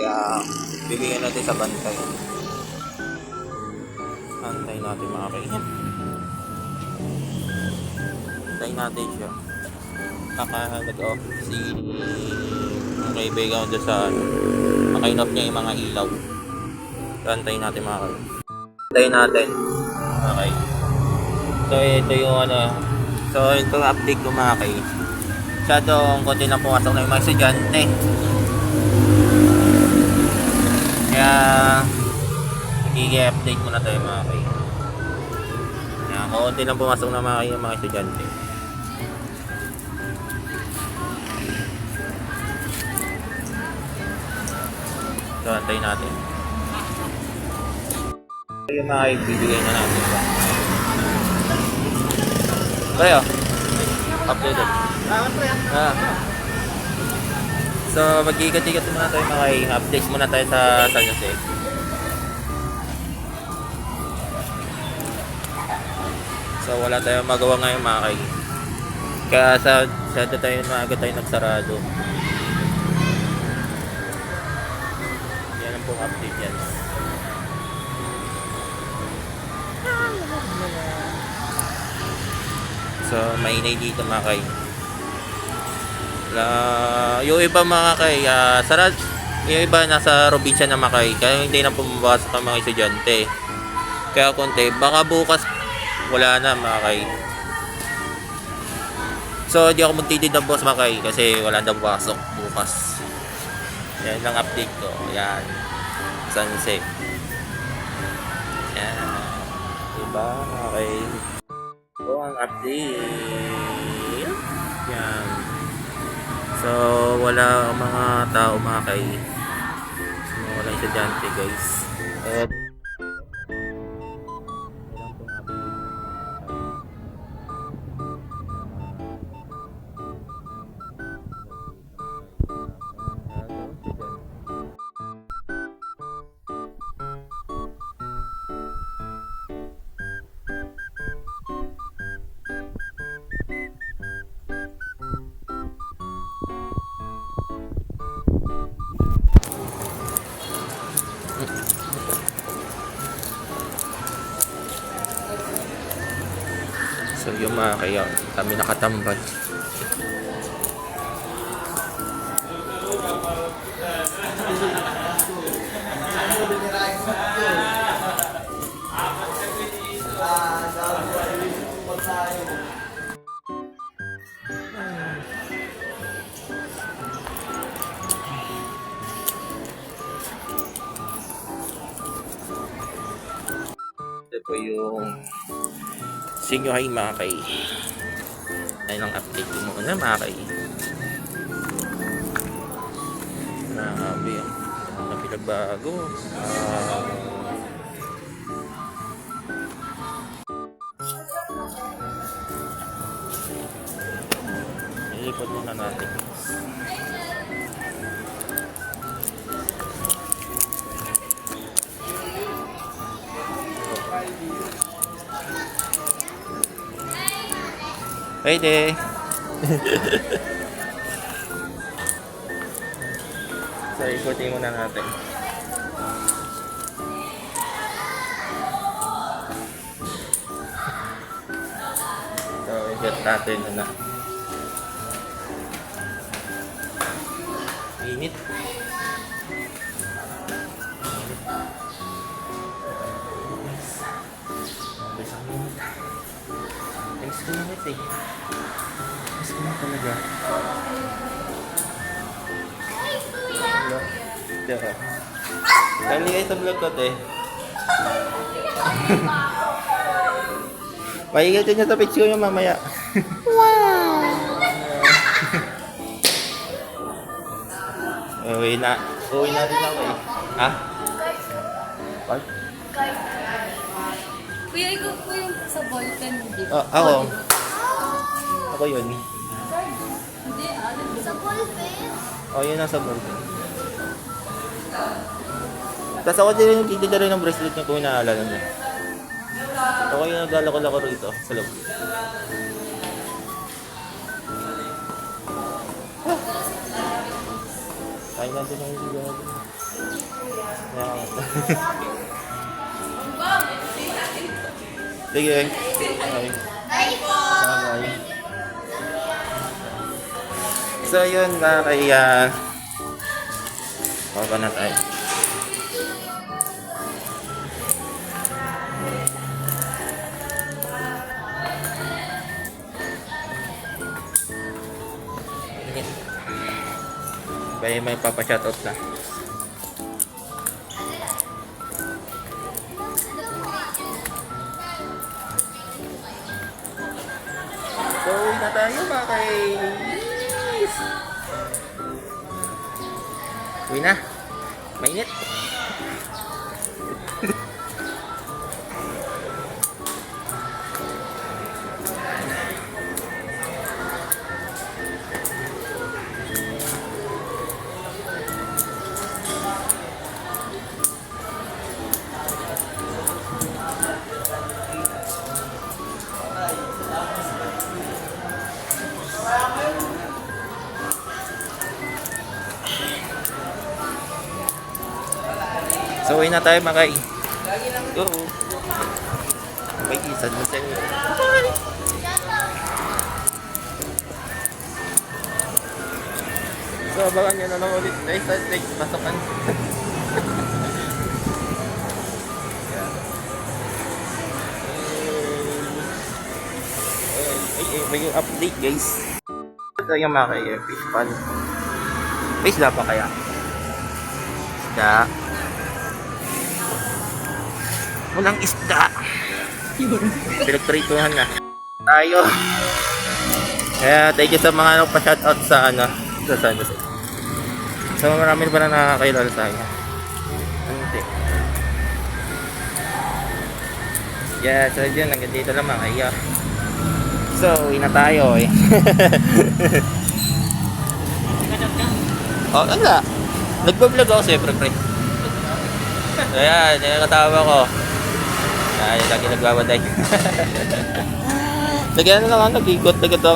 Kaya bibigyan natin sa bantay. Antay natin mga kaibigan. Antay natin siya. Kakahalag si ang kaibigan ko doon sa makainop niya yung mga ilaw. So, antayin natin mga kaibigan. Antayin natin. Okay. So ito yung So ito yung update ko mga kaibigan. Masyadong konti lang pumasok na yung mga estudyante. Kaya i-update muna tayo mga kaibigan. Kaya konti lang pumasok na mga estudyante. So antayin natin. So yung mga ibibigay na natin ito. Kaya updated. So mag-ikat-ikat muna tayo mga updates muna tayo sa San Jose. So wala tayong magawa ngayon mga kay. Kaya sa tayo maaga tayo nagsarado. Yan ang pong update yan. So mainay dito mga kay. Yung iba mga kay yung iba nasa probinsya na makay kaya hindi na pumapasok ang mga estudyante, kaya konti baka bukas wala na mga kay. So di ako magtitid ng boss mga kay kasi wala na pasok bukas. Yan lang update ko. Yan San Jose. Yan diba mga kay. So ang update yan. So wala mga tao mga kay, wala estudyante guys. At so yung mga kaya kami nakatambal. Ito po yung senior high mga kay. Ayun ang update ko muna mga kay. Grabe yan. Ano na pinagbago. Ilipot muna natin. Pwede. So ikutin muna natin. So ikot natin na. Init. Thanks ko naman eh. Thanks ko naman talaga. Hello. Diba? Kali kayo sa vlog ko te. Pahigatin niya sa picture niya mamaya. Wow! Uwi natin ako eh. Ha? What? Kuya, ikaw po yung sa ballpen, hindi ba? Oh, ako. Ako yun. Hindi, sa ballpen? Oh, yun nasa ballpen. Tapos ako din yung titila rin ng bracelet niya kung inaalala niya. Ako yung naglalako-lako rito sa loob. Ay, nandun na yung siguro. Sige. Bye. Bye. So, yun na kaya baba na tayo. Kaya may papa-shoutout na. So, uwi na tayo mga kais. Uwi na. Mainit. So, uwi na tayo mga kais. Go. May isa mo sa inyo. So, abangan nyo na lang ulit tayo sa next pasokan. May update guys. Ito yung mga kaya fish pan. May isda pa kaya? Isda. Walang isda. Pinagtrituhan na. Tayo. Kaya thank you sa mga nagpa-shoutout sa sa San Jose. So marami pa na nakakailala sa akin. Hindi. Yeah, so yun, hanggang dito lang mga kaya. So, uwi na tayo eh. Oh, wala. Nagbablog ako siyempre, pre. So yan, nakatawa ko. Ay, lagi nagbabaday. Lagi na lang, nag-ikot na ito.